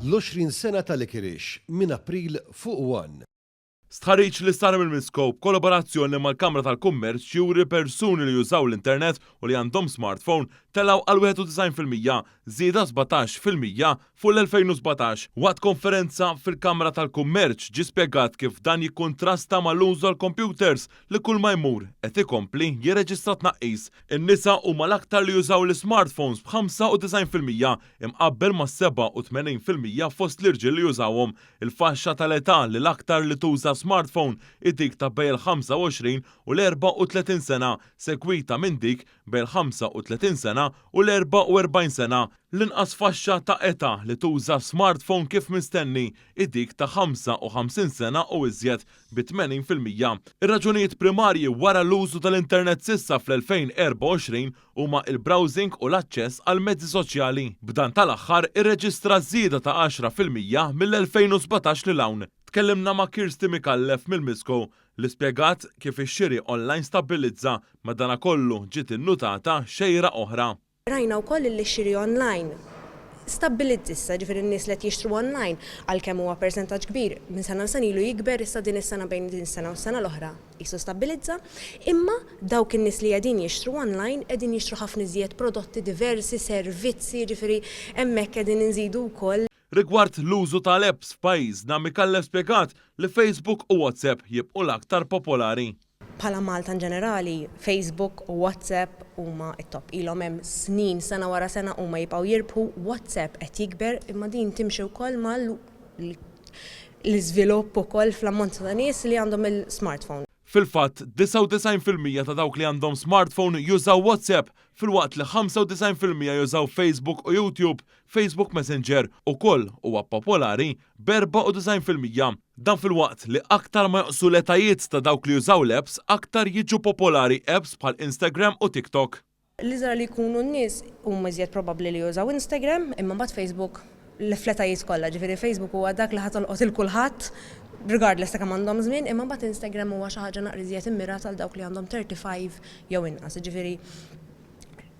l-20 sena tal-Ikirix minn April fuq 1. Stħarriġ li sar mill-Miskop kollaborazzjoni mal-Kamra tal-Kummerċ juri persuni li jużaw l-internet u li għandhom smartphone telaw għal 91% żieda 17% fuq l-2017. Waqt konferenza fil-Kamra tal-Kummerċ ġi spjegat kif dan jikkontrasta mal-użu għall-computers li kull ma jmur qed ikompli jirreġistra tnaqqis. In-nisa huma l-aktar li jużaw l-smartphones b'95% imqabbel ma' 87% fost l-irġiel li jużawhom. Il-faxxa tal-età li l-aktar li tuża smartphone id-dik ta' bejn 25 u l-34 sena, segwita minn dik bejn 35 sena u l-44 sena. L-inqas faxxa ta' età li tuża smartphone kif mistenni id-dik ta' 55 sena u iżjed bi 80%. Ir-raġunijiet primarji wara l-użu tal-internet sissa fl-2024 huma il-browsing u l-aċċess għal mezzi soċjali. B'dan tal-aħħar irreġistra żieda ta' 10% mill-2017 lil hawn. Tkellimna ma' Kirsti Mikallef mill-Misko li spjegat kif ix-xiri online stabilizza madankollu ġiet innutata xejra oħra. Rajna wkoll li x-xiri online stabilizza issa, ġifieri n-nies li qed jixtru online għalkemm huwa persentaġġ kbir minn sena l ilu jikber issa din is-sena bejn din is-sena u s-sena l-oħra qisu stabilizza, imma dawk in-nies li qegħdin jixtru online qegħdin jixtru ħafna iżjed prodotti diversi, servizzi, ġifieri hemmhekk qegħdin inżidu wkoll. Rigward l-użu tal-apps f'pajjiżna Mikallef spjegat li Facebook u WhatsApp jibqu l-aktar popolari. Bħala Malta ġenerali, Facebook u WhatsApp huma t-top. Ilhom hemm snin sena wara sena huma jibqgħu jirbħu, WhatsApp qed jikber imma din timxi wkoll mal l-iżvilupp ukoll fl-ammont ta' nies li għandhom il-smartphone. Fil-fatt, 99% ta' dawk li għandhom smartphone jużaw WhatsApp, fil-waqt li 95% jużaw Facebook u YouTube. Facebook Messenger ukoll huwa popolari b'94%. Dan fil-waqt li aktar ma joqsu l-etajiet ta' dawk li jużaw l-apps, aktar jiġu popolari apps bħal Instagram u TikTok. L-iżra li jkunu n-nies huma iżjed probabbli li jużaw Instagram imma mbagħad Facebook l-fletajiet kollha, ġifieri Facebook huwa dak li ħatolqot il-kulħadd regardless ta' kemm għandhom żmien, imma mbagħad Instagram huwa xi ħaġa naqra iżjed immirat għal dawk li għandhom 35 jew inqas, ġifieri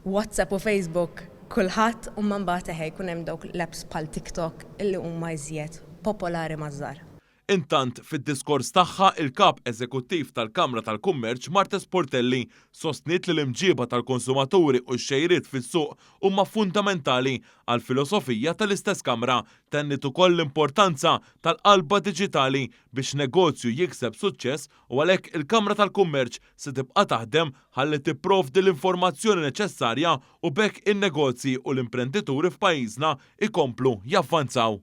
WhatsApp u Facebook kulħadd u mbagħad jkun hemm dawk l-apps bħal TikTok illi huma iżjed popolari maż-żgħar. Intant fid-diskors tagħha il-kap eżekuttiv tal-Kamra tal-Kummerċ Marta Sportelli sostniet li l-imġiba tal-konsumaturi u x-xejriet fis-suq huma fundamentali għal filosofija tal-istess Kamra, tennit ukoll l-importanza tal-qalba diġitali biex negozju jikseb suċċess u għalhekk il-Kamra tal-Kummerċ se tibqa' taħdem ħalli tipprovdi l-informazzjoni neċessarja u bekk in-negozji u l-imprendituri f'pajjiżna ikomplu javvanzaw.